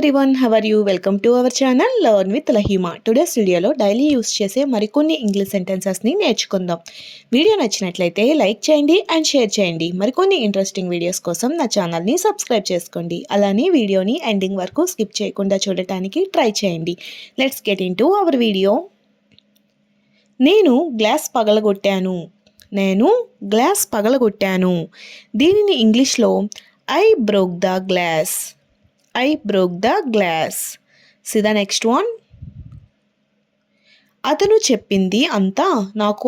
everyone, how are you? Welcome to our channel Learn with Lahima. Today's వీడియోలో daily use చేసే మరికొన్ని English సెంటెన్సెస్ని నేర్చుకుందాం. Video నచ్చినట్లయితే like చేయండి అండ్ షేర్ చేయండి. మరికొన్ని ఇంట్రెస్టింగ్ వీడియోస్ కోసం నా ఛానల్ని సబ్స్క్రైబ్ చేసుకోండి. అలానే వీడియోని ఎండింగ్ వరకు స్కిప్ చేయకుండా చూడటానికి ట్రై చేయండి. Let's get in to our video. నేను గ్లాస్ పగలగొట్టాను. దీనిని ఇంగ్లీష్లో I broke the glass. See the next one. అతను చెప్పింది అంతా నాకు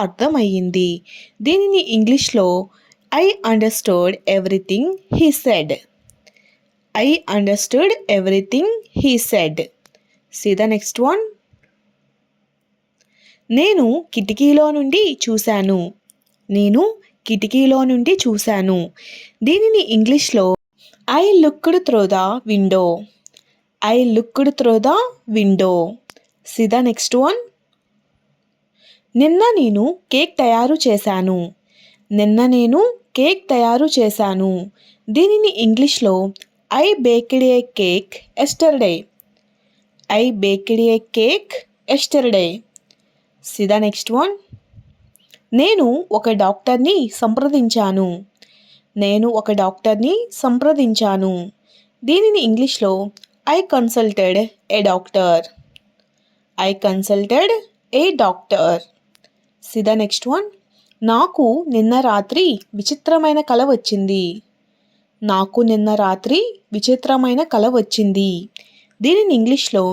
అర్థమయ్యింది. దీనిని ఇంగ్లీష్లో I understood everything he said. See the next one. నేను కిటికీలో నుండి చూశాను. దీనిని ఇంగ్లీష్లో I looked through the window. See the next one. నిన్న నేను కేక్ తయారు చేశాను. దీనిని ఇంగ్లీష్లో I baked a cake yesterday. See the next one. నేను ఒక డాక్టర్ని సంప్రదించాను. దీనిని ఇంగ్లీష్లో I consulted a doctor. See the next one. నాకు నిన్న రాత్రి విచిత్రమైన కల వచ్చింది. దీనిని ఇంగ్లీష్లో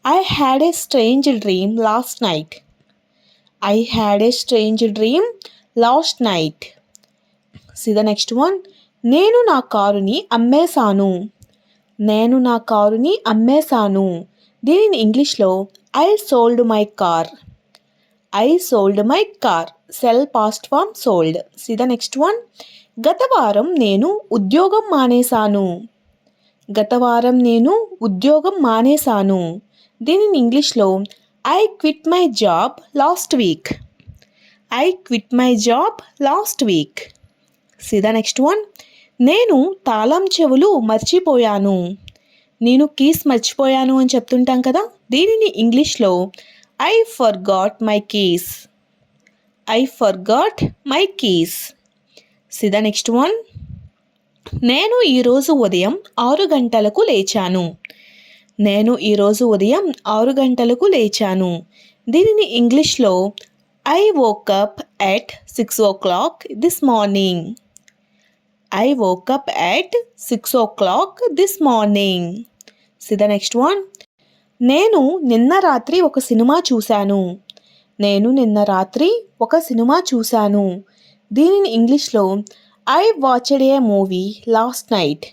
I had a strange dream last night. See the next one. నేను నా కారుని అమ్మేశాను. దీనిని ఇంగ్లీష్లో I sold my car. Sell past form sold. See the next one. గత వారం నేను ఉద్యోగం మానేశాను. దీనిని ఇంగ్లీష్లో I quit my job last week. See the next one. నేను తాళం చెవులు మర్చిపోయాను. కీస్ మర్చిపోయాను అని చెప్తుంటాం కదా, దీనిని ఇంగ్లీష్లో I forgot my keys. See the next one. నేను ఈరోజు ఉదయం 6 గంటలకు లేచాను. దీనిని ఇంగ్లీష్లో I woke up at 6 o'clock this morning. See the next one. నేను నిన్న రాత్రి ఒక సినిమా చూశాను. దీనిని ఇంగ్లీష్లో I watched a movie last night.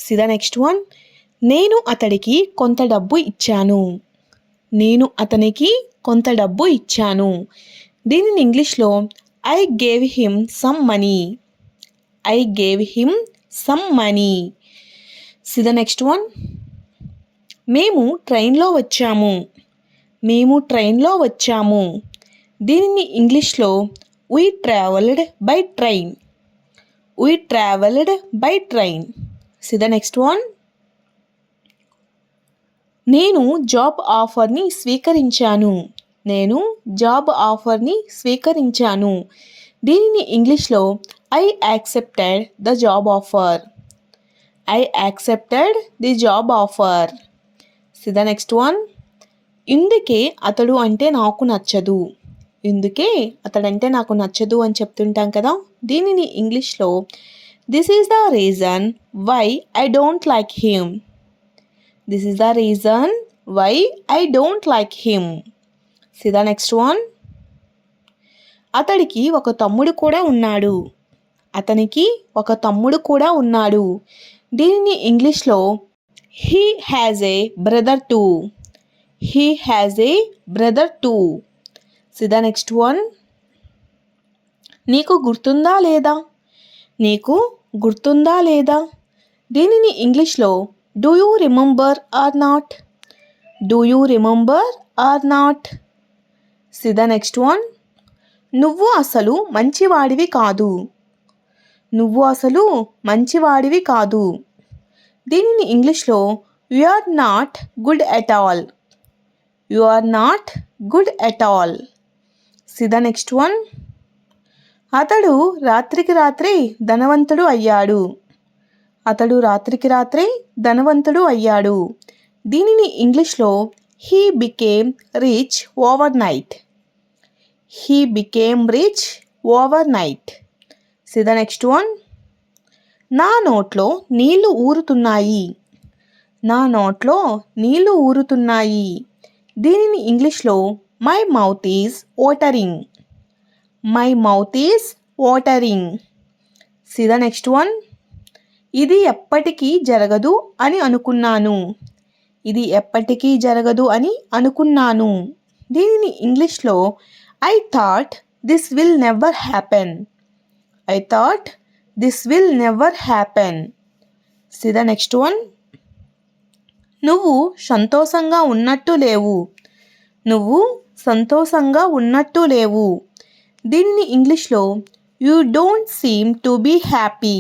See the next one. నేను అతనికి కొంత డబ్బు ఇచ్చాను. దీనిని ఇంగ్లీష్లో I gave him some money. See the next one. మేము ట్రైన్లో వచ్చాము. దీనిని ఇంగ్లీష్లో We traveled by train. See the next one. నేను జాబ్ ఆఫర్ని స్వీకరించాను. దీనిని ఇంగ్లీష్లో I accepted the job offer. See the next one. ఇందుకే అతడంటే నాకు నచ్చదు అని చెప్తుంటాం కదా, దీనిని ఇంగ్లీష్లో This is the reason why I don't like him. See the next one. అతనికి ఒక తమ్ముడు కూడా ఉన్నాడు. దీనిని ఇంగ్లీష్లో He has a brother too. See the next one. నీకు గుర్తుందా లేదా? దీనిని ఇంగ్లీష్లో Do you remember or not? See the next one. నువ్వు అసలు మంచివాడివి కాదు. నువ్వు అసలు మంచివాడివి కాదు. దీనిని ఇంగ్లీష్లో you are not good at all. You are not good at all. See the next one. అతడు రాత్రికి రాత్రి ధనవంతుడు అయ్యాడు. అతడు రాత్రికి రాత్రి ధనవంతుడు అయ్యాడు. దీనిని ఇంగ్లీష్లో he became rich over night. He became rich over night. C the next one. నా నోట్లో నీళ్లు ఊరుతున్నాయి. నా నోట్లో నీళ్లు ఊరుతున్నాయి. దీనిని ఇంగ్లీష్లో my mouth is watering. My mouth is watering. C the next one. ఇది ఎప్పటికీ జరగదు అని అనుకున్నాను. ఇది ఎప్పటికీ జరగదు అని అనుకున్నాను. దీనిని ఇంగ్లీష్లో I thought this will never happen. I thought this will never happen. See the next one. నువ్వు సంతోషంగా ఉన్నట్టు లేవు. నువ్వు సంతోషంగా ఉన్నట్టు లేవు. దీనిని ఇంగ్లీష్లో you don't seem to be happy.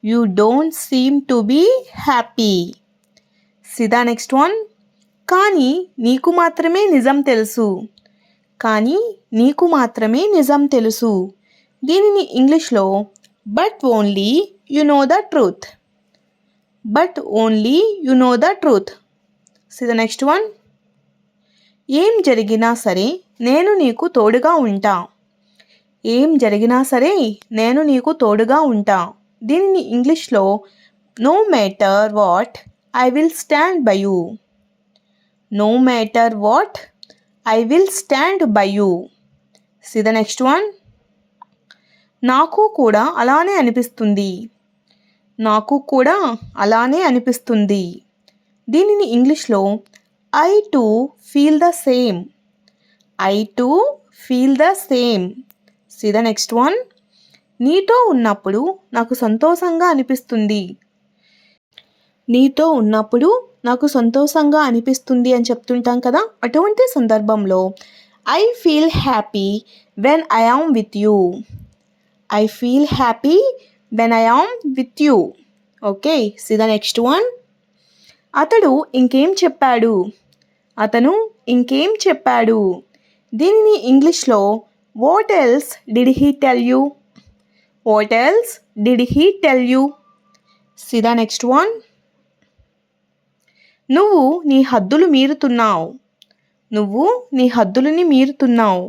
You don't seem to be happy. See the next one. కానీ నీకు మాత్రమే నిజం తెలుసు. కానీ నీకు మాత్రమే నిజం తెలుసు. దీనిని ఇంగ్లీష్లో but only you know the truth. But only you know the truth. C the next one. ఏం జరిగినా సరే నేను నీకు తోడుగా ఉంటా. ఏం జరిగినా సరే నేను నీకు తోడుగా ఉంటా. దీనిని ఇంగ్లీష్లో no matter what I will stand by you. No matter what I will stand by you. See the next one. నాకు కూడా అలానే అనిపిస్తుంది. నాకు కూడా అలానే అనిపిస్తుంది. దీనిని ఇంగ్లీష్లో I to feel the same. I to feel the same. C the next one. నీతో ఉన్నప్పుడు నాకు సంతోషంగా అనిపిస్తుంది. నీతో ఉన్నప్పుడు నాకు సంతోషంగా అనిపిస్తుంది అని చెప్తుంటాం కదా, అటువంటి సందర్భంలో I feel happy when I am with you. I feel happy when I am with you. Okay. C the next one. అతడు ఇంకేం చెప్పాడు. అతను ఇంకేం చెప్పాడు. దీనిని ఇంగ్లీష్లో what else did he tell you. What else did he tell you. See the next one. నువ్వు నీ హద్దులు మీరుతున్నావు. నువ్వు నీ హద్దులని మీరుతున్నావు.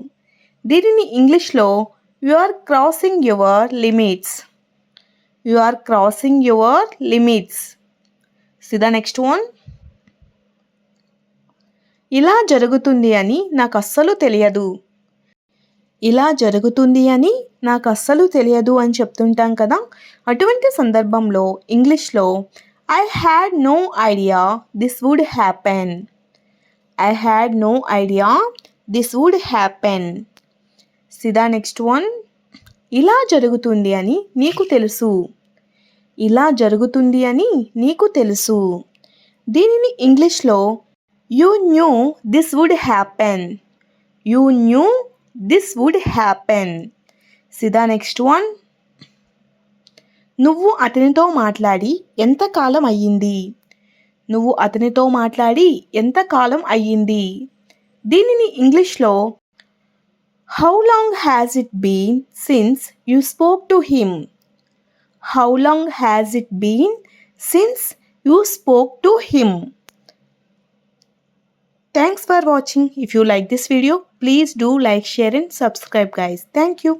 దీనిని ఇంగ్లీష్లో you are crossing your limits. You are crossing your limits. See the next one. ఇలా జరుగుతుంది అని నాకు అస్సలు తెలియదు. ఇలా జరుగుతుంది అని నాకు అస్సలు తెలియదు అని చెప్తుంటాం కదా, అటువంటి సందర్భంలో ఇంగ్లీష్లో I had no idea this would happen. I had no idea this would happen. See the next one. ఇలా జరుగుతుంది అని నీకు తెలుసు. ఇలా జరుగుతుంది అని నీకు తెలుసు. దీనిని ఇంగ్లీష్లో you knew this would happen. You knew this would happen. See the next one. నువ్వు అతనితో మాట్లాడి ఎంతకాలం అయ్యింది. నువ్వు అతనితో మాట్లాడి ఎంతకాలం అయ్యింది. దీనిని ఇంగ్లీష్లో how long has it been since you spoke to him. How long has it been since you spoke to him. Thanks for watching. If you like this video, please do like, share and subscribe guys. Thank you.